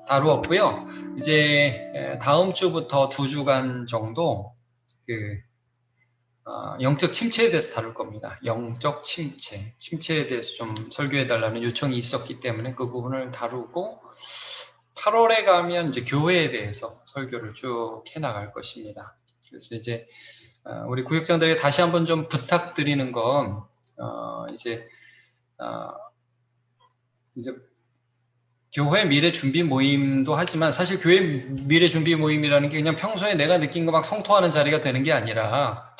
다루었고요. 이제 다음 주부터 2주간 정도 그 영적 침체에 대해서 다룰 겁니다. 영적 침체에 대해서 좀 설교해달라는 요청이 있었기 때문에 그 부분을 다루고 8월에 가면 이제 교회에 대해서 설교를 쭉 해나갈 것입니다. 그래서 이제 우리 구역장들에게 다시 한번 좀 부탁드리는 건 이제 교회 미래 준비 모임도 하지만 사실 교회 미래 준비 모임이라는 게 그냥 평소에 내가 느낀 거 막 성토하는 자리가 되는 게 아니라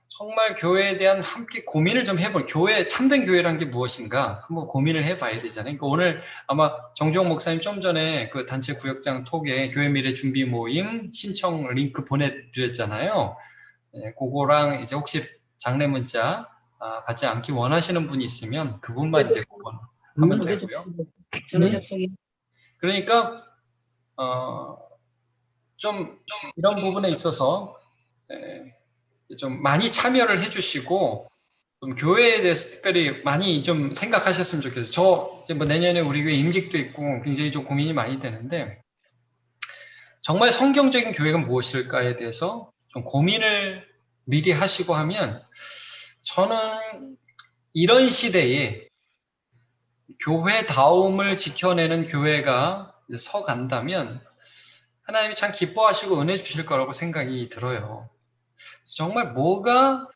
정말 교회에 대한 함께 고민을 좀 해볼, 참된 교회라는 게 무엇인가 한번 고민을 해봐야 되잖아요. 그러니까 오늘 아마 정종 목사님 좀 전에 그 단체 구역장 톡에 교회 미래 준비 모임 신청 링크 보내드렸잖아요. 네, 그거랑 이제 혹시 장례 문자 받지 않기 원하시는 분이 있으면 그분만 이제 하면 되고요. 그러니까 좀 이런 부분에 있어서 좀 많이 참여를 해주시고 좀 교회에 대해서 특별히 많이 좀 생각하셨으면 좋겠어요. 저 이제 뭐 내년에 우리 교회 임직도 있고 굉장히 좀 고민이 많이 되는데 정말 성경적인 교회가 무엇일까에 대해서 좀 고민을 미리 하시고 하면 저는 이런 시대에 교회다움을 지켜내는 교회가 서간다면 하나님이 참 기뻐하시고 은혜 주실 거라고 생각이 들어요. 정말 뭐가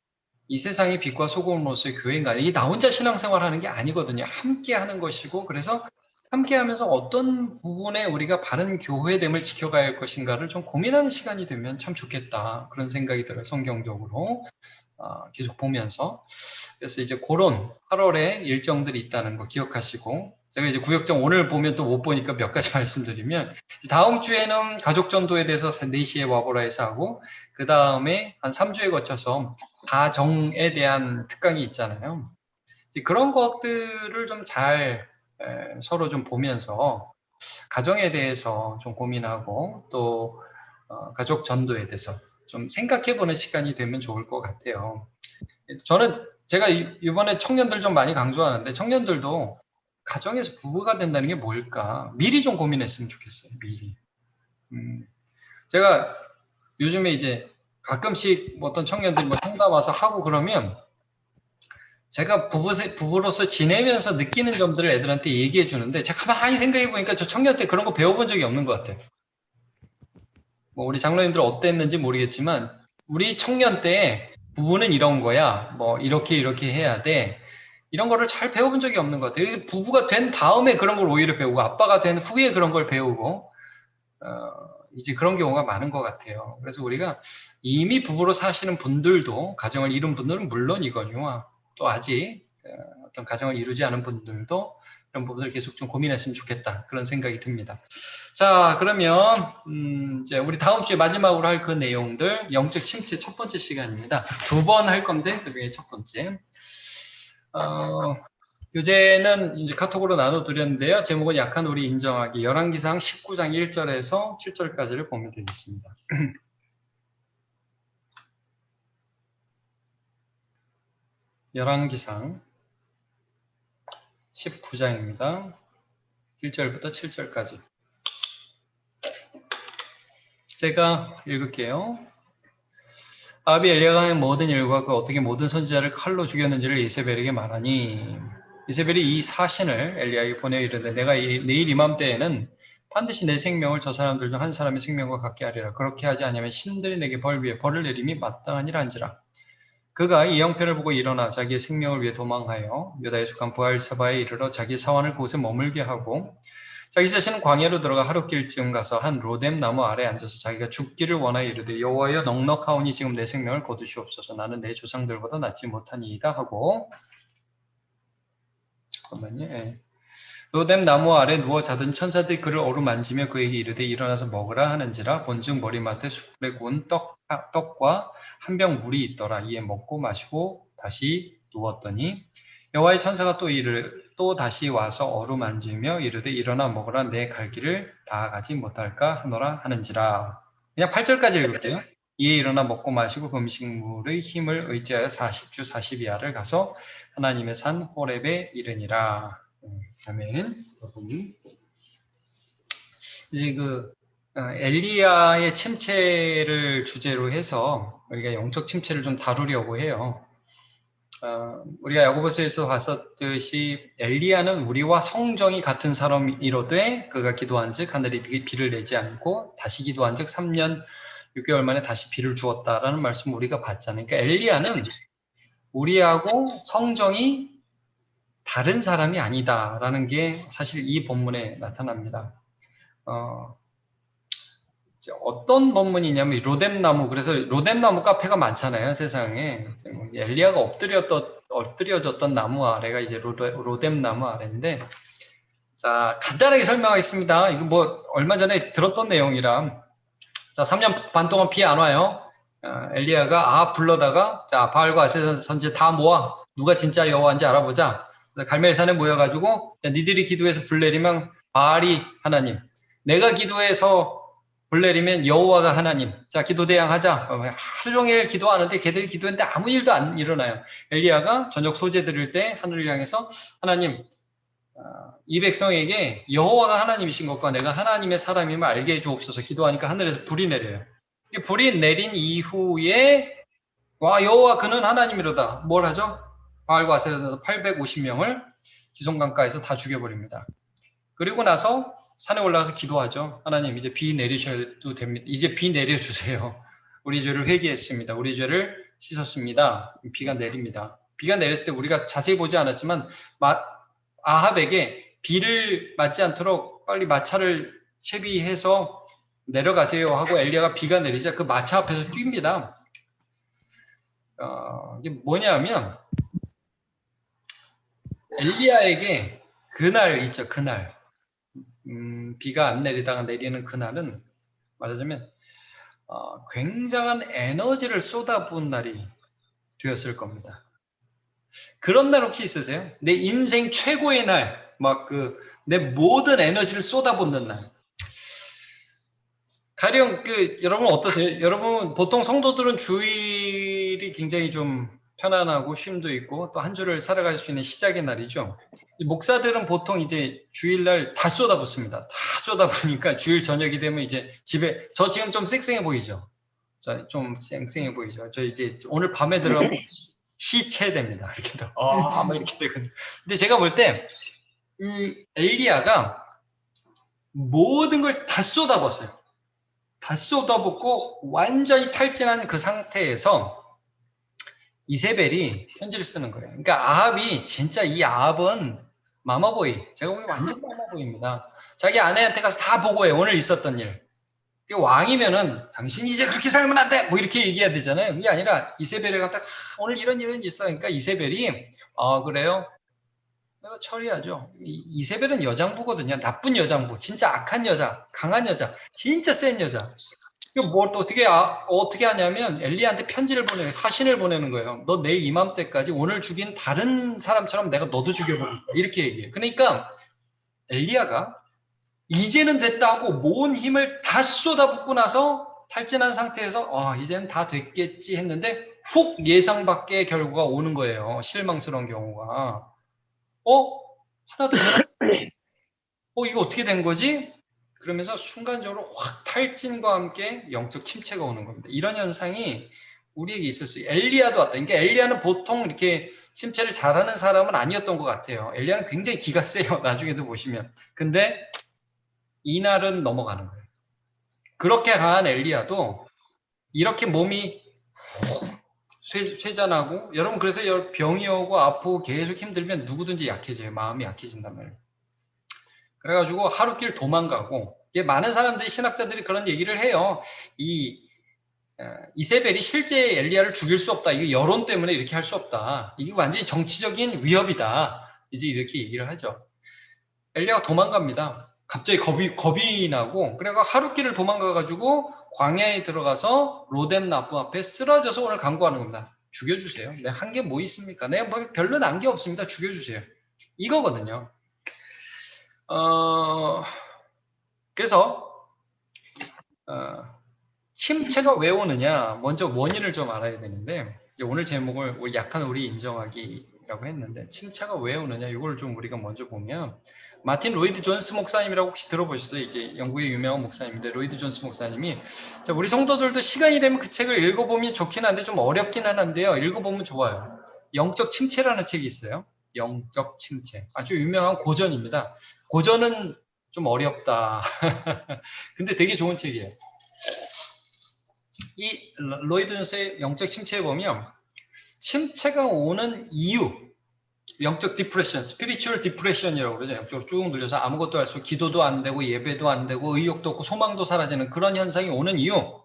이 세상의 빛과 소금으로서의 교회인가? 이게 나 혼자 신앙생활 하는 게 아니거든요. 함께 하는 것이고, 그래서 함께 하면서 어떤 부분에 우리가 바른 교회됨을 지켜가야 할 것인가를 좀 고민하는 시간이 되면 참 좋겠다. 그런 생각이 들어요. 성경적으로. 계속 보면서. 그래서 이제 그런 8월에 일정들이 있다는 거 기억하시고, 제가 이제 구역장 오늘 보면 또 못 보니까 몇 가지 말씀드리면, 다음 주에는 가족전도에 대해서 4시에 와보라 해서 하고, 그 다음에 한 3주에 거쳐서 가정에 대한 특강이 있잖아요. 그런 것들을 좀 잘 서로 좀 보면서 가정에 대해서 좀 고민하고 또 가족 전도에 대해서 좀 생각해보는 시간이 되면 좋을 것 같아요. 저는 제가 이번에 청년들 좀 많이 강조하는데 청년들도 가정에서 부부가 된다는 게 뭘까 미리 좀 고민했으면 좋겠어요. 미리. 제가 요즘에 이제 가끔씩 어떤 청년들이 뭐 상담 와서 하고 그러면 제가 부부로서 지내면서 느끼는 점들을 애들한테 얘기해 주는데 제가 가만히 생각해 보니까 저 청년 때 그런 거 배워본 적이 없는 것 같아요. 뭐 우리 장로님들 어땠는지 모르겠지만 우리 청년 때 부부는 이런 거야. 뭐 이렇게 해야 돼. 이런 거를 잘 배워본 적이 없는 것 같아요. 그래서 부부가 된 다음에 그런 걸 오히려 배우고 아빠가 된 후에 그런 걸 배우고 이제 그런 경우가 많은 것 같아요. 그래서 우리가 이미 부부로 사시는 분들도 가정을 이룬 분들은 물론이거니와 또 아직 어떤 가정을 이루지 않은 분들도 이런 부분을 계속 좀 고민했으면 좋겠다. 그런 생각이 듭니다. 자, 그러면 이제 우리 다음 주에 마지막으로 할 그 내용들 영적 침체 첫 번째 시간입니다. 2번 할 건데 그 중에 첫 번째. 교재는 이제 카톡으로 나눠드렸는데요. 제목은 약한 우리 인정하기. 열왕기상 19장 1절에서 7절까지를 보면 되겠습니다. 열왕기상 19장입니다. 1절부터 7절까지. 제가 읽을게요. 아합이 엘리야의 모든 일과 그 어떻게 모든 선지자를 칼로 죽였는지를 이세벨에게 말하니 이세벨이 이 사신을 엘리야에게 보내 이르되 내가 내일 이맘때에는 반드시 내 생명을 저 사람들 중 한 사람의 생명과 같게 하리라. 그렇게 하지 않으면 신들이 내게 벌 위에 벌을 내림이 마땅하니라 한지라. 그가 이 형편을 보고 일어나 자기의 생명을 위해 도망하여 유다에 속한 부알세바에 이르러 자기 사원을 그곳에 머물게 하고 자기 자신은 광야로 들어가 하룻길쯤 가서 한 로뎀 나무 아래에 앉아서 자기가 죽기를 원하여 이르되 여호와여 넉넉하오니 지금 내 생명을 거두시옵소서. 나는 내 조상들보다 낫지 못하니이다 하고 잠깐만요. 예. 로뎀 나무 아래 누워 자던 천사들이 그를 어루만지며 그에게 이르되 일어나서 먹으라 하는지라. 본즉 머리맡에 숯불에 구운 떡과 한 병 물이 있더라. 이에 먹고 마시고 다시 누웠더니 여호와의 천사가 또 다시 와서 어루만지며 이르되 일어나 먹으라. 내 갈 길을 다 가지 못할까 하노라 하는지라. 그냥 8절까지 읽을게요. 이에 일어나 먹고 마시고 그 음식물의 힘을 의지하여 40주 40야를 가서 하나님의 산 호렙에 이르니라. 아멘. 이제 엘리야의 침체를 주제로 해서 우리가 영적 침체를 좀 다루려고 해요. 우리가 야고보서에서 봤었듯이 엘리야는 우리와 성정이 같은 사람이로되 그가 기도한즉 하늘이 비를 내지 않고 다시 기도한즉 3년 6개월 만에 다시 비를 주었다라는 말씀 우리가 봤잖아요. 그러니까 엘리야는 우리하고 성정이 다른 사람이 아니다라는 게 사실 이 본문에 나타납니다. 어떤 본문이냐면 로뎀나무, 그래서 로뎀나무 카페가 많잖아요, 세상에. 엘리야가 엎드려졌던 나무 아래가 이제 로뎀나무 아래인데, 자, 간단하게 설명하겠습니다. 이거 뭐 얼마 전에 들었던 내용이라. 자, 3년 반 동안 비 안 와요. 엘리야가 불러다가, 자, 바알과 아세라 선지 다 모아. 누가 진짜 여호와인지 알아보자. 갈멜산에 모여가지고, 야, 니들이 기도해서 불 내리면 바알이 하나님, 내가 기도해서 불 내리면 여호와가 하나님. 자, 기도대양 하자. 하루 종일 기도하는데 걔들이 기도했는데 아무 일도 안 일어나요. 엘리야가 저녁 소재 드릴 때 하늘을 향해서 하나님, 이 백성에게 여호와가 하나님이신 것과 내가 하나님의 사람임을 알게 해주옵소서 기도하니까 하늘에서 불이 내려요. 불이 내린 이후에 와 여호와 그는 하나님이로다. 뭘 하죠? 바알과 아세라에서 850명을 기송강가에서 다 죽여버립니다. 그리고 나서 산에 올라가서 기도하죠. 하나님 이제 비 내리셔도 됩니다. 이제 비 내려주세요. 우리 죄를 회개했습니다. 우리 죄를 씻었습니다. 비가 내립니다. 비가 내렸을 때 우리가 자세히 보지 않았지만 아합에게 비를 맞지 않도록 빨리 마차를 채비해서 내려가세요 하고 엘리야가 비가 내리자 그 마차 앞에서 뜁니다. 이게 뭐냐면 엘리야에게 그날 있죠. 그날 비가 안 내리다가 내리는 그날은 말하자면 굉장한 에너지를 쏟아부은 날이 되었을 겁니다. 그런 날 혹시 있으세요? 내 인생 최고의 날, 내 모든 에너지를 쏟아붓는 날. 가령 여러분 어떠세요? 여러분 보통 성도들은 주일이 굉장히 좀 편안하고 쉼도 있고 또 한 주를 살아갈 수 있는 시작의 날이죠. 목사들은 보통 이제 주일날 다 쏟아붓습니다. 다 쏟아부으니까 주일 저녁이 되면 이제 집에 저 지금 좀 쌩쌩해 보이죠? 좀 쌩쌩해 보이죠? 저 이제 오늘 밤에 들어가면 시체됩니다. 이렇게 막 이렇게 되거든요. 근데 제가 볼 때 엘리야가 모든 걸 다 쏟아붓어요. 다 쏟아붓고 완전히 탈진한 그 상태에서 이세벨이 편지를 쓰는 거예요. 그러니까 아합이 진짜 이 아합은 마마보이. 제가 보기엔 완전 마마보이입니다. 자기 아내한테 가서 다 보고해. 오늘 있었던 일. 왕이면은 당신이 이제 그렇게 살면 안 돼. 뭐 이렇게 얘기해야 되잖아요. 그게 아니라 이세벨을 갖다가 오늘 이런 일은 있어. 그러니까 이세벨이 그래요? 내가 처리하죠. 이세벨은 여장부거든요. 나쁜 여장부. 진짜 악한 여자, 강한 여자, 진짜 센 여자. 이거 뭘 또 어떻게 하냐면 엘리야한테 편지를 보내요. 사신을 보내는 거예요. 너 내일 이맘때까지 오늘 죽인 다른 사람처럼 내가 너도 죽여버린다. 이렇게 얘기해요. 그러니까 엘리야가 이제는 됐다 하고 모은 힘을 다 쏟아붓고 나서 탈진한 상태에서 이제는 다 됐겠지 했는데 훅 예상 밖의 결과가 오는 거예요. 실망스러운 경우가. 하나도 이거 어떻게 된 거지? 그러면서 순간적으로 확 탈진과 함께 영적 침체가 오는 겁니다. 이런 현상이 우리에게 있을 수 있어요. 엘리야도 왔다. 그러니까 엘리야는 보통 이렇게 침체를 잘하는 사람은 아니었던 것 같아요. 엘리야는 굉장히 기가 세요. 나중에도 보시면. 근데 이날은 넘어가는 거예요. 그렇게 강한 엘리야도 이렇게 몸이 쇠잔하고 여러분 그래서 병이 오고 아프고 계속 힘들면 누구든지 약해져요. 마음이 약해진단 말이에요. 그래가지고 하루길 도망가고 많은 사람들이 신학자들이 그런 얘기를 해요. 이세벨이 실제 엘리야를 죽일 수 없다. 이거 여론 때문에 이렇게 할 수 없다. 이게 완전히 정치적인 위협이다. 이제 이렇게 얘기를 하죠. 엘리야가 도망갑니다. 갑자기 겁이 나고 그래가 하루길을 도망가가지고 광야에 들어가서 로뎀나무 앞에 쓰러져서 오늘 간구하는 겁니다. 죽여주세요. 내가 한 게 뭐 있습니까? 내가 별로 난 게 없습니다. 죽여주세요. 이거거든요. 그래서 침체가 왜 오느냐 먼저 원인을 좀 알아야 되는데 오늘 제목을 약한 우리 인정하기 침체라고 했는데 침체가 왜 오느냐 이걸 좀 우리가 먼저 보면 마틴 로이드 존스 목사님이라고 혹시 들어보셨어요? 이제 영국의 유명한 목사님인데 로이드 존스 목사님이 자, 우리 성도들도 시간이 되면 그 책을 읽어보면 좋긴 한데 좀 어렵긴 한데요. 읽어보면 좋아요. 영적 침체라는 책이 있어요. 영적 침체. 아주 유명한 고전입니다. 고전은 좀 어렵다. 근데 되게 좋은 책이에요. 이 로이드 존스의 영적 침체에 보면 침체가 오는 이유, 영적 디프레션, 스피리추얼 디프레션이라고 그러죠. 영적으로 쭉 눌려서 아무것도 할 수 없고 기도도 안 되고 예배도 안 되고 의욕도 없고 소망도 사라지는 그런 현상이 오는 이유.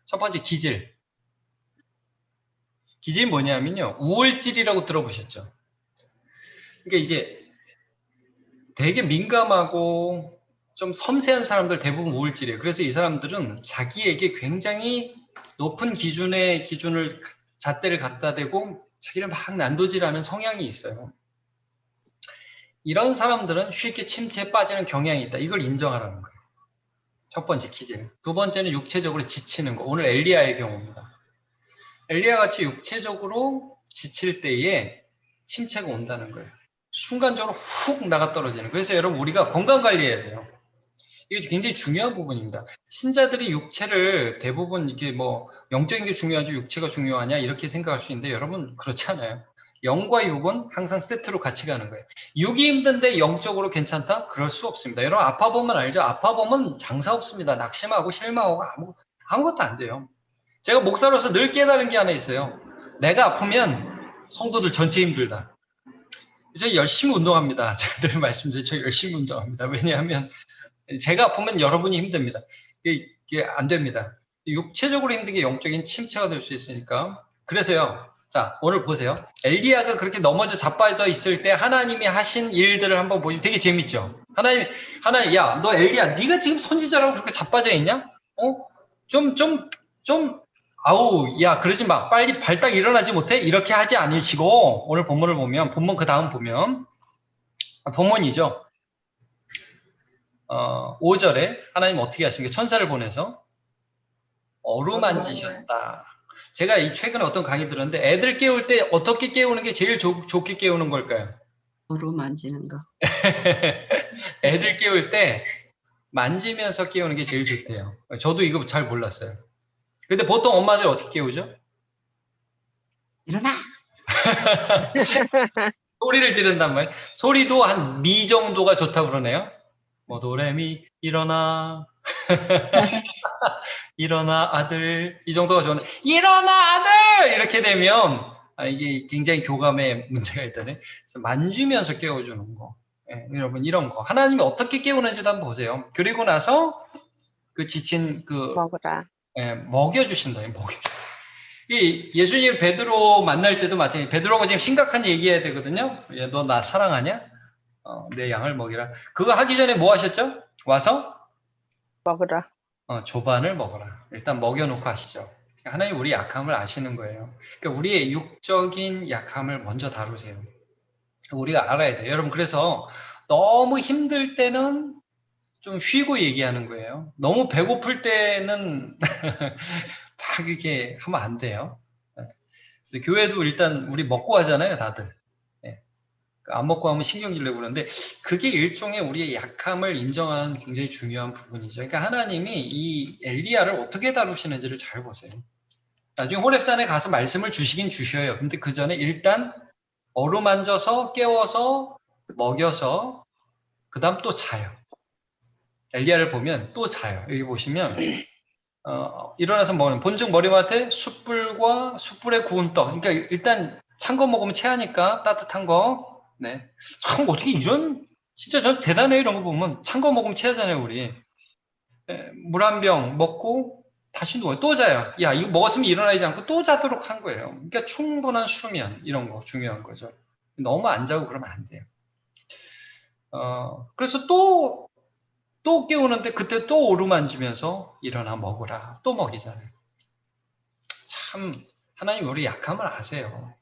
첫 번째 기질. 기질이 뭐냐면요. 우울질이라고 들어보셨죠? 그러니까 이게 되게 민감하고 좀 섬세한 사람들 대부분 우울질이에요. 그래서 이 사람들은 자기에게 굉장히 높은 기준을 잣대를 갖다 대고 자기를 막 난도질하는 성향이 있어요. 이런 사람들은 쉽게 침체에 빠지는 경향이 있다. 이걸 인정하라는 거예요. 첫 번째 기질. 두 번째는 육체적으로 지치는 거. 오늘 엘리야의 경우입니다. 엘리야 같이 육체적으로 지칠 때에 침체가 온다는 거예요. 순간적으로 훅 나가 떨어지는. 그래서 여러분 우리가 건강 관리해야 돼요. 이게 굉장히 중요한 부분입니다. 신자들이 육체를 대부분 이렇게 뭐 영적인 게 중요하지 육체가 중요하냐 이렇게 생각할 수 있는데 여러분 그렇지 않아요. 영과 육은 항상 세트로 같이 가는 거예요. 육이 힘든데 영적으로 괜찮다? 그럴 수 없습니다. 여러분 아파 보면 알죠? 아파 보면 장사 없습니다. 낙심하고 실망하고 아무것도 안 돼요. 제가 목사로서 늘 깨달은 게 하나 있어요. 내가 아프면 성도들 전체 힘들다. 저 열심히 운동합니다. 제가 늘 말씀드려요. 저 열심히 운동합니다. 왜냐하면 제가 아프면 여러분이 힘듭니다. 이게 안 됩니다. 육체적으로 힘든 게 영적인 침체가 될 수 있으니까. 그래서요. 자, 오늘 보세요. 엘리야가 그렇게 넘어져 자빠져 있을 때 하나님이 하신 일들을 한번 보시면 되게 재밌죠. 하나님, 야, 너 엘리야, 네가 지금 선지자라고 그렇게 자빠져 있냐? 아우, 야, 그러지 마. 빨리 발딱 일어나지 못해? 이렇게 하지 않으시고, 오늘 본문을 보면, 본문 그 다음 보면, 본문이죠. 5절에 하나님 어떻게 하십니까? 천사를 보내서 어루만지셨다. 제가 이 최근에 어떤 강의 들었는데 애들 깨울 때 어떻게 깨우는 게 제일 좋게 깨우는 걸까요? 어루만지는 거. 애들 깨울 때 만지면서 깨우는 게 제일 좋대요. 저도 이거 잘 몰랐어요. 근데 보통 엄마들 어떻게 깨우죠? 일어나! 소리를 지른단 말이에요. 소리도 한 미 정도가 좋다고 그러네요. 뭐 도레미 일어나 일어나 아들 이 정도가 좋은데 일어나 아들 이렇게 되면 이게 굉장히 교감에 문제가 있다네. 그래서 만지면서 깨워주는 거. 예, 여러분 이런 거 하나님이 어떻게 깨우는지도 한번 보세요. 그리고 나서 그 지친 먹으라. 먹여주신다. 이 예수님 베드로 만날 때도 마찬가지. 베드로가 지금 심각한 얘기해야 되거든요. 너 나 사랑하냐? 내 양을 먹이라. 그거 하기 전에 뭐 하셨죠? 와서 먹으라. 조반을 먹어라. 일단 먹여놓고 하시죠. 하나님 우리 약함을 아시는 거예요. 그러니까 우리의 육적인 약함을 먼저 다루세요. 우리가 알아야 돼요. 여러분 그래서 너무 힘들 때는 좀 쉬고 얘기하는 거예요. 너무 배고플 때는 막 이렇게 하면 안 돼요. 교회도 일단 우리 먹고 하잖아요, 다들. 안 먹고 하면 신경질 내고 그러는데 그게 일종의 우리의 약함을 인정하는 굉장히 중요한 부분이죠. 그러니까 하나님이 이 엘리야를 어떻게 다루시는지를 잘 보세요. 나중에 호렙산에 가서 말씀을 주시긴 주셔요. 근데 그 전에 일단 어루만져서 깨워서 먹여서 그 다음 또 자요. 엘리야를 보면 또 자요. 여기 보시면 일어나서 먹는 본즉 머리맡에 숯불과 숯불에 구운 떡. 그러니까 일단 찬 거 먹으면 체하니까 따뜻한 거. 네. 참 어떻게 이런 진짜 전 대단해요. 이런 거 보면 찬 거 먹으면 체하잖아요 우리. 물 한 병 먹고 다시 누워요. 또 자요. 야 이거 먹었으면 일어나지 않고 또 자도록 한 거예요. 그러니까 충분한 수면 이런 거 중요한 거죠. 너무 안 자고 그러면 안 돼요. 그래서 또 깨우는데 그때 또 오르만지면서 일어나 먹으라. 또 먹이잖아요. 참 하나님 우리 약함을 아세요.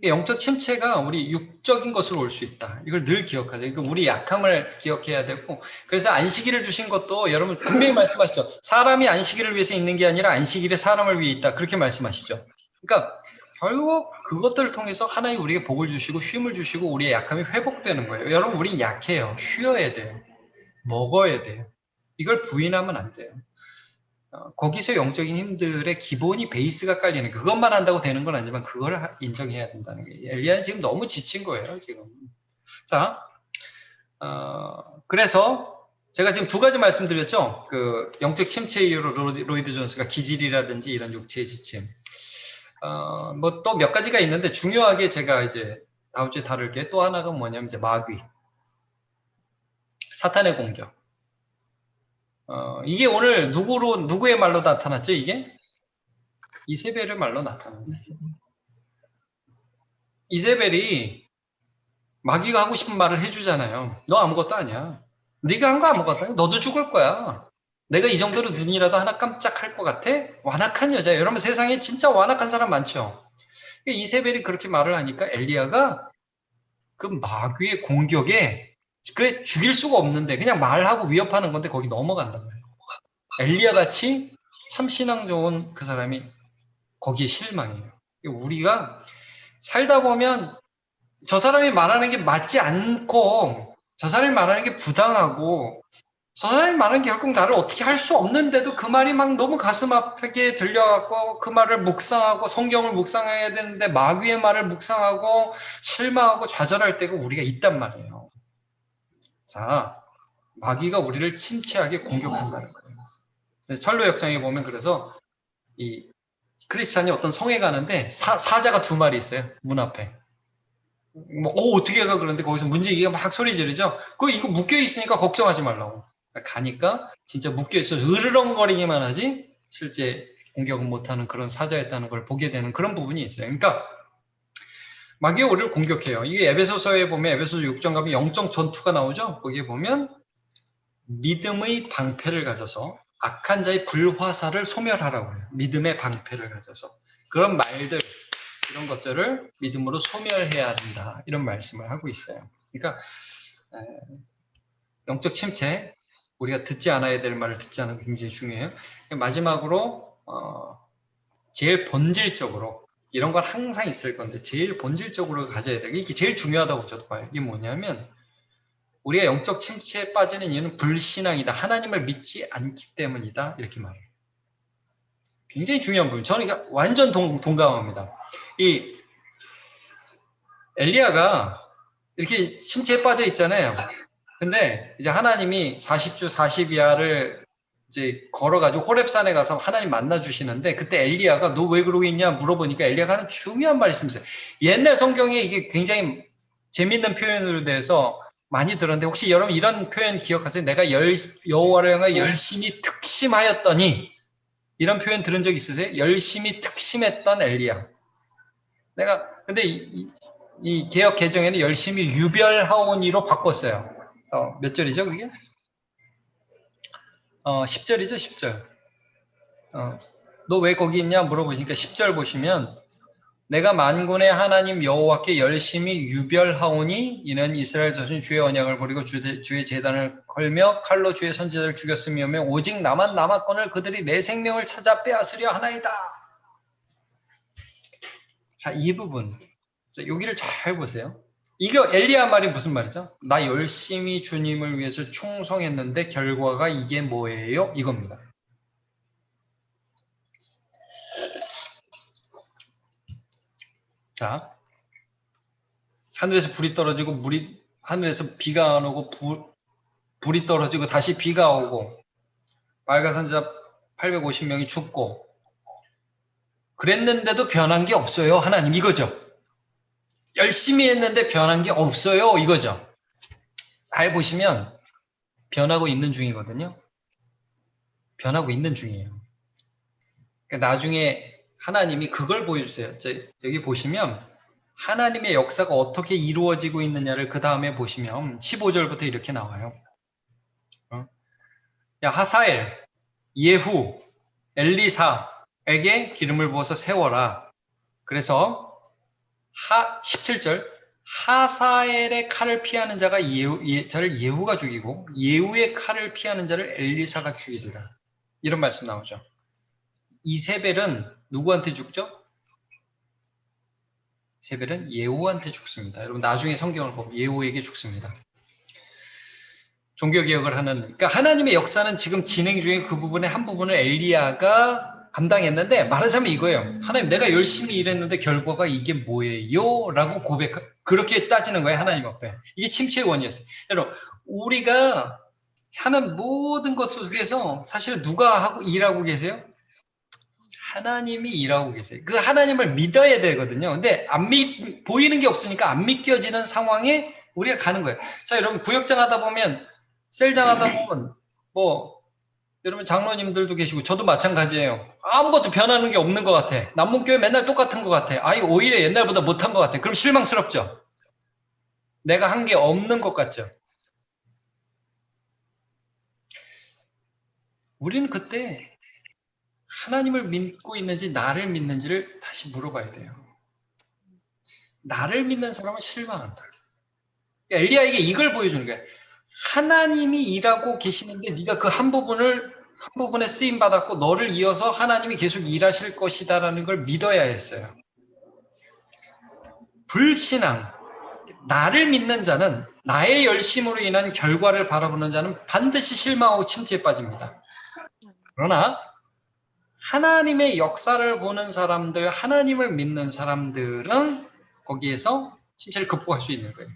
영적 침체가 우리 육적인 것으로 올 수 있다. 이걸 늘 기억하세요. 그러니까 우리 약함을 기억해야 되고 그래서 안식일을 주신 것도 여러분 분명히 말씀하시죠. 사람이 안식일을 위해서 있는 게 아니라 안식일이 사람을 위해 있다. 그렇게 말씀하시죠. 그러니까 결국 그것들을 통해서 하나님 우리에게 복을 주시고 쉼을 주시고 우리의 약함이 회복되는 거예요. 여러분, 우린 약해요. 쉬어야 돼요. 먹어야 돼요. 이걸 부인하면 안 돼요. 거기서 영적인 힘들의 기본이 베이스가 깔리는, 그것만 한다고 되는 건 아니지만 그걸 인정해야 된다는 거예요. 엘리야는 지금 너무 지친 거예요, 지금. 자, 그래서 제가 지금 두 가지 말씀드렸죠. 그 영적 침체 이후로 로이드 존스가 기질이라든지 이런 육체의 지침. 뭐 또 몇 가지가 있는데 중요하게 제가 이제 다음 주에 다룰 게 또 하나가 뭐냐면 이제 마귀, 사탄의 공격. 이게 오늘 누구의 말로 나타났죠? 이게 이세벨의 말로 나타났네. 이세벨이 마귀가 하고 싶은 말을 해주잖아요. 너 아무것도 아니야. 네가 한 거 아무것도 아니야. 너도 죽을 거야. 내가 이 정도로 눈이라도 하나 깜짝할 것 같아? 완악한 여자예요. 여러분, 세상에 진짜 완악한 사람 많죠. 이세벨이 그렇게 말을 하니까 엘리야가 그 마귀의 공격에 그 죽일 수가 없는데 그냥 말하고 위협하는 건데 거기 넘어간단 말이에요. 엘리야 같이 참 신앙 좋은 그 사람이 거기에 실망해요. 우리가 살다 보면 저 사람이 말하는 게 맞지 않고 저 사람이 말하는 게 부당하고 저 사람이 말하는 게 결국 나를 어떻게 할 수 없는데도 그 말이 막 너무 가슴 아프게 들려갖고 그 말을 묵상하고 성경을 묵상해야 되는데 마귀의 말을 묵상하고 실망하고 좌절할 때가 우리가 있단 말이에요. 자, 마귀가 우리를 침체하게 공격한다는 거예요. 철로 역장에 보면 그래서 이 크리스찬이 어떤 성에 가는데 사자가 두 마리 있어요. 문 앞에. 뭐, 어떻게 가? 그런데 거기서 문지기가 막 소리 지르죠? 이거 묶여 있으니까 걱정하지 말라고. 가니까 진짜 묶여 있어서 으르렁거리기만 하지 실제 공격은 못하는 그런 사자였다는 걸 보게 되는 그런 부분이 있어요. 그러니까 마귀가 우리를 공격해요. 이게 에베소서에 보면 에베소서 6장 가면 영적 전투가 나오죠? 거기에 보면 믿음의 방패를 가져서 악한 자의 불화살을 소멸하라고 해요. 믿음의 방패를 가져서. 그런 말들, 이런 것들을 믿음으로 소멸해야 한다. 이런 말씀을 하고 있어요. 그러니까 영적 침체, 우리가 듣지 않아야 될 말을 듣지 않는 게 굉장히 중요해요. 마지막으로 제일 본질적으로, 이런 건 항상 있을 건데 제일 본질적으로 가져야 돼요. 이게 제일 중요하다고 저도 봐요. 이게 뭐냐면 우리가 영적 침체에 빠지는 이유는 불신앙이다. 하나님을 믿지 않기 때문이다. 이렇게 말해요. 굉장히 중요한 부분. 저는 이게 완전 동감합니다. 이 엘리야가 이렇게 침체에 빠져 있잖아요. 근데 이제 하나님이 40주 40야를 이제 걸어가지고 호렙산에 가서 하나님 만나 주시는데 그때 엘리야가 너 왜 그러고 있냐 물어보니까 엘리야가 하는 중요한 말이 있습니다. 옛날 성경에 이게 굉장히 재밌는 표현으로 돼서 많이 들었는데 혹시 여러분 이런 표현 기억하세요? 내가 여호와를 향하여 열심히 특심하였더니, 이런 표현 들은 적 있으세요? 열심히 특심했던 엘리야. 근데 이 개역 개정에는 열심히 유별하오니로 바꿨어요. 몇 절이죠, 그게? 10절이죠, 10절. 너 왜 거기 있냐 물어보시니까 10절 보시면 내가 만군의 하나님 여호와께 열심히 유별하오니 이는 이스라엘 자손이 주의 언약을 버리고 주의 제단을 걸며 칼로 주의 선지자를 죽였으며 오직 나만 남았거늘 그들이 내 생명을 찾아 빼앗으려 하나이다. 자, 이 부분. 자, 여기를 잘 보세요. 이거 엘리야 말이 무슨 말이죠? 나 열심히 주님을 위해서 충성했는데 결과가 이게 뭐예요? 이겁니다. 자, 하늘에서 불이 떨어지고 하늘에서 비가 안 오고 불이 떨어지고 다시 비가 오고 말가선자 850명이 죽고 그랬는데도 변한 게 없어요. 하나님, 이거죠. 열심히 했는데 변한 게 없어요. 이거죠. 잘 보시면 변하고 있는 중이거든요. 변하고 있는 중이에요. 그러니까 나중에 하나님이 그걸 보여주세요. 여기 보시면 하나님의 역사가 어떻게 이루어지고 있느냐를 그 다음에 보시면 15절부터 이렇게 나와요. 야, 하사엘, 예후, 엘리사에게 기름을 부어서 세워라. 그래서 17절 하사엘의 칼을 피하는 자가 저를 예후가 죽이고 예후의 칼을 피하는 자를 엘리사가 죽이리라. 이런 말씀 나오죠. 이세벨은 누구한테 죽죠? 이세벨은 예후한테 죽습니다. 여러분 나중에 성경을 보면 예후에게 죽습니다. 종교개혁을 하는, 그러니까 하나님의 역사는 지금 진행 중에 그 부분의 한 부분을 엘리야가 감당했는데, 말하자면 이거예요. 하나님, 내가 열심히 일했는데 결과가 이게 뭐예요? 라고 그렇게 따지는 거예요, 하나님 앞에. 이게 침체의 원이었어요. 여러분, 우리가 하는 모든 것 속에서 사실 누가 일하고 계세요? 하나님이 일하고 계세요. 그 하나님을 믿어야 되거든요. 근데 보이는 게 없으니까 안 믿겨지는 상황에 우리가 가는 거예요. 자, 여러분, 구역장 하다 보면, 셀장 하다 보면, 여러분 장로님들도 계시고, 저도 마찬가지예요. 아무것도 변하는 게 없는 것 같아. 남문교회 맨날 똑같은 것 같아. 오히려 옛날보다 못한 것 같아. 그럼 실망스럽죠? 내가 한 게 없는 것 같죠? 우리는 그때 하나님을 믿고 있는지 나를 믿는지를 다시 물어봐야 돼요. 나를 믿는 사람은 실망한다. 엘리야에게 이걸 보여주는 거야. 하나님이 일하고 계시는데 네가 그 한 부분에 쓰임 받았고 너를 이어서 하나님이 계속 일하실 것이다라는 걸 믿어야 했어요. 불신앙, 나를 믿는 자는 나의 열심으로 인한 결과를 바라보는 자는 반드시 실망하고 침체에 빠집니다. 그러나 하나님의 역사를 보는 사람들, 하나님을 믿는 사람들은 거기에서 침체를 극복할 수 있는 거예요.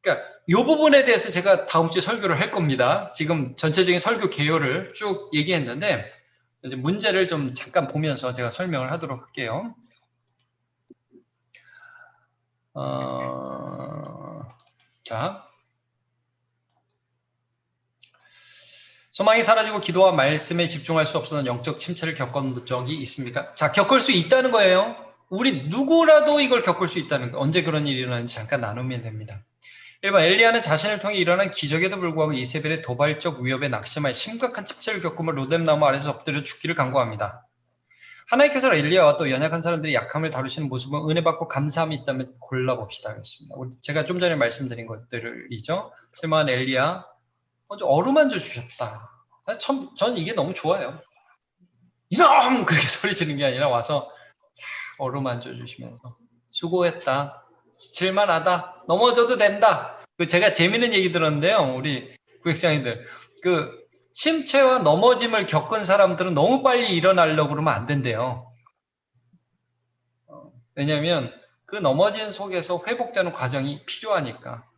그러니까 이 부분에 대해서 제가 다음 주에 설교를 할 겁니다. 지금 전체적인 설교 개요를 쭉 얘기했는데 이제 문제를 좀 잠깐 보면서 제가 설명을 하도록 할게요. 자, 소망이 사라지고 기도와 말씀에 집중할 수 없어서 영적 침체를 겪은 적이 있습니까? 자, 겪을 수 있다는 거예요. 우리 누구라도 이걸 겪을 수 있다는 거예요. 언제 그런 일이 일어나는지 잠깐 나누면 됩니다. 1번, 엘리야는 자신을 통해 일어난 기적에도 불구하고 이세벨의 도발적 위협에 낙심하여 심각한 침체를 겪으며 로뎀나무 아래서 엎드려 죽기를 간구합니다. 하나님께서 엘리야와 또 연약한 사람들이 약함을 다루시는 모습은 은혜 받고 감사함이 있다면 골라봅시다. 그렇습니다. 제가 좀 전에 말씀드린 것들이죠. 실망한 엘리야, 먼저 어루만져 주셨다. 전 이게 너무 좋아요. 이놈! 그렇게 소리 지르는 게 아니라 와서 어루만져 주시면서 수고했다. 지칠만하다. 넘어져도 된다. 제가 재밌는 얘기 들었는데요. 우리 구역장님들. 침체와 넘어짐을 겪은 사람들은 너무 빨리 일어나려고 그러면 안 된대요. 왜냐하면 그 넘어진 속에서 회복되는 과정이 필요하니까.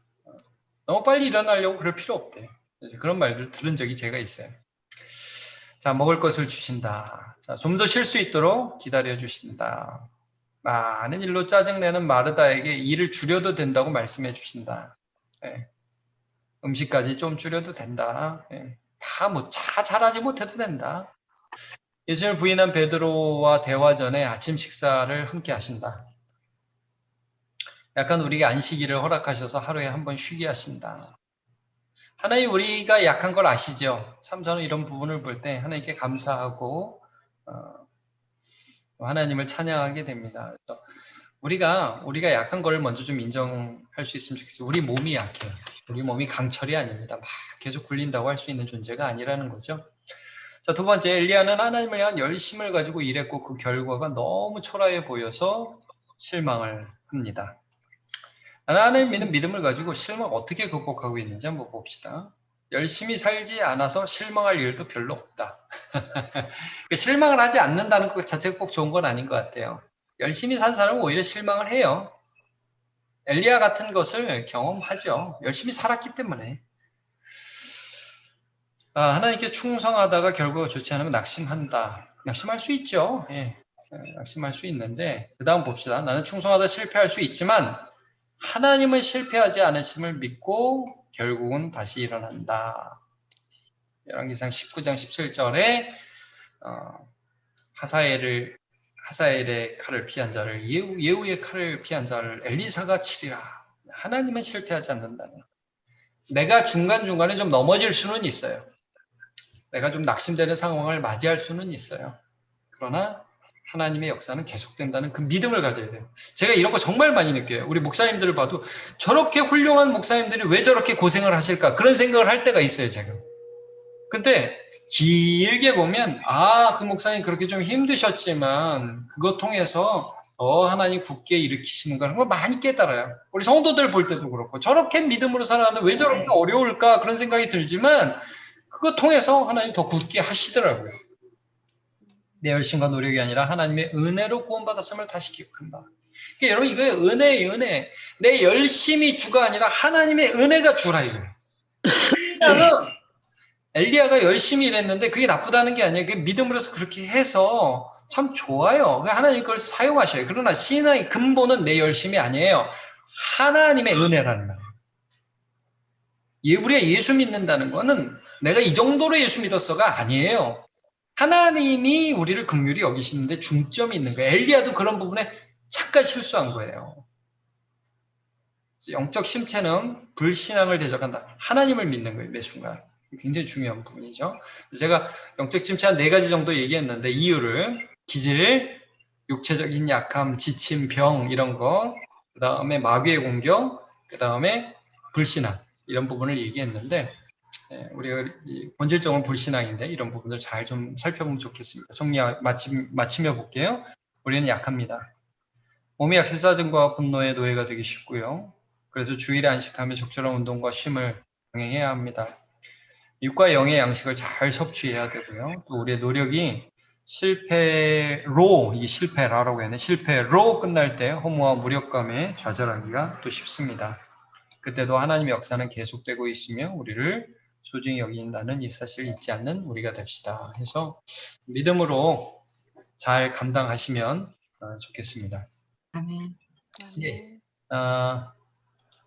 너무 빨리 일어나려고 그럴 필요 없대요. 그런 말들 들은 적이 제가 있어요. 자, 먹을 것을 주신다. 자, 좀 더 쉴 수 있도록 기다려 주신다. 많은 일로 짜증내는 마르다에게 일을 줄여도 된다고 말씀해 주신다. 네. 음식까지 좀 줄여도 된다. 네. 잘하지 못해도 된다. 예수님을 부인한 베드로와 대화 전에 아침 식사를 함께 하신다. 약간 우리에게 안식일을 허락하셔서 하루에 한 번 쉬게 하신다. 하나님, 우리가 약한 걸 아시죠? 참 저는 이런 부분을 볼 때 하나님께 감사하고 하나님을 찬양하게 됩니다. 우리가 약한 걸 먼저 좀 인정할 수 있으면 좋겠어요. 우리 몸이 약해요. 우리 몸이 강철이 아닙니다. 막 계속 굴린다고 할 수 있는 존재가 아니라는 거죠. 자, 두 번째, 엘리야는 하나님을 향한 열심을 가지고 일했고 그 결과가 너무 초라해 보여서 실망을 합니다. 하나님 믿는 믿음을 가지고 실망 어떻게 극복하고 있는지 한번 봅시다. 열심히 살지 않아서 실망할 일도 별로 없다. 실망을 하지 않는다는 것 자체가 꼭 좋은 건 아닌 것 같아요. 열심히 산 사람은 오히려 실망을 해요. 엘리야 같은 것을 경험하죠. 열심히 살았기 때문에. 하나님께 충성하다가 결과가 좋지 않으면 낙심한다. 낙심할 수 있죠. 예. 낙심할 수 있는데 그 다음 봅시다. 나는 충성하다 실패할 수 있지만 하나님은 실패하지 않으심을 믿고 결국은 다시 일어난다. 열왕기상 19장 17절에 하사엘의 칼을 피한 자를 예후의 칼을 피한 자를 엘리사가 치리라. 하나님은 실패하지 않는다는. 내가 중간중간에 좀 넘어질 수는 있어요. 내가 좀 낙심되는 상황을 맞이할 수는 있어요. 그러나 하나님의 역사는 계속된다는 그 믿음을 가져야 돼요. 제가 이런 거 정말 많이 느껴요. 우리 목사님들을 봐도 저렇게 훌륭한 목사님들이 왜 저렇게 고생을 하실까? 그런 생각을 할 때가 있어요, 제가. 근데 길게 보면 그 목사님 그렇게 좀 힘드셨지만 그것 통해서 더 하나님 굳게 일으키시는 걸 정말 많이 깨달아요. 우리 성도들 볼 때도 그렇고 저렇게 믿음으로 살아가는데 왜 저렇게 어려울까 그런 생각이 들지만 그거 통해서 하나님 더 굳게 하시더라고요. 내 열심과 노력이 아니라 하나님의 은혜로 구원받았음을 다시 기억한다. 그러니까 여러분 이거 은혜예요, 은혜. 내 열심이 주가 아니라 하나님의 은혜가 주라 이거예요. 엘리야가 열심히 일했는데 그게 나쁘다는 게 아니에요. 그게 믿음으로서 그렇게 해서 참 좋아요. 하나님 그걸 사용하셔요. 그러나 신앙의 근본은 내 열심이 아니에요. 하나님의 은혜라는 말이에요. 우리가 예수 믿는다는 거는 내가 이 정도로 예수 믿었어가 아니에요. 하나님이 우리를 긍휼히 여기시는데 중점이 있는 거예요. 엘리야도 그런 부분에 잠깐 실수한 거예요. 영적 심체는 불신앙을 대적한다. 하나님을 믿는 거예요. 매 순간. 굉장히 중요한 부분이죠. 제가 영적 침체 한 4가지 정도 얘기했는데 이유를 기질, 육체적인 약함, 지침, 병 이런 거, 그 다음에 마귀의 공격, 그 다음에 불신앙 이런 부분을 얘기했는데 우리가 본질적으로 불신앙인데 이런 부분을 잘 좀 살펴보면 좋겠습니다. 마치며 볼게요. 우리는 약합니다. 몸이 약세사증과 분노의 노예가 되기 쉽고요. 그래서 주일에 안식하며 적절한 운동과 쉼을 병행해야 합니다. 육과 영의 양식을 잘 섭취해야 되고요. 또 우리의 노력이 실패로, 이게 실패라라고 했네. 실패로 끝날 때 허무와 무력감에 좌절하기가 또 쉽습니다. 그때도 하나님의 역사는 계속되고 있으며 우리를 소중히 여긴다는 이 사실을 잊지 않는 우리가 됩시다. 해서 믿음으로 잘 감당하시면 좋겠습니다. 아멘. 예.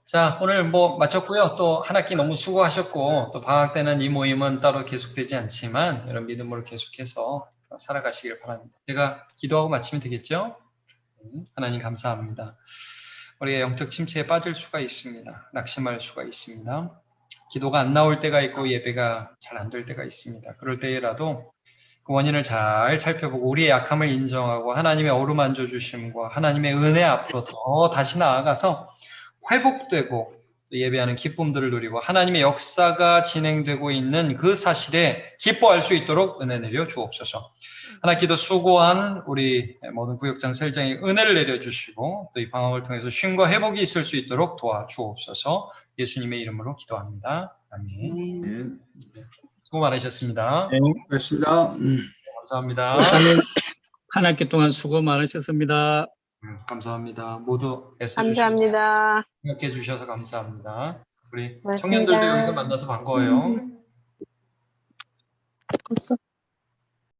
자, 오늘 뭐 마쳤고요. 또 한 학기 너무 수고하셨고 또 방학 때는 이 모임은 따로 계속되지 않지만 이런 믿음으로 계속해서 살아가시길 바랍니다. 제가 기도하고 마치면 되겠죠? 하나님 감사합니다. 우리가 영적 침체에 빠질 수가 있습니다. 낙심할 수가 있습니다. 기도가 안 나올 때가 있고 예배가 잘 안 될 때가 있습니다. 그럴 때라도 그 원인을 잘 살펴보고 우리의 약함을 인정하고 하나님의 어루만져 주심과 하나님의 은혜 앞으로 더 다시 나아가서 회복되고 예배하는 기쁨들을 누리고 하나님의 역사가 진행되고 있는 그 사실에 기뻐할 수 있도록 은혜 내려 주옵소서. 한 학기도 수고한 우리 모든 구역장 셀장에 은혜를 내려주시고 또 이 방황을 통해서 쉼과 회복이 있을 수 있도록 도와주옵소서. 예수님의 이름으로 기도합니다. 아멘. 수고 많으셨습니다. 네, 그렇습니다. 감사합니다. 목사님, 한 학기 동안 수고 많으셨습니다. 감사합니다. 모두 애써주셔서 감사합니다. 생각해 주셔서 감사합니다. 우리 고맙습니다. 청년들도 여기서 만나서 반가워요. 없어.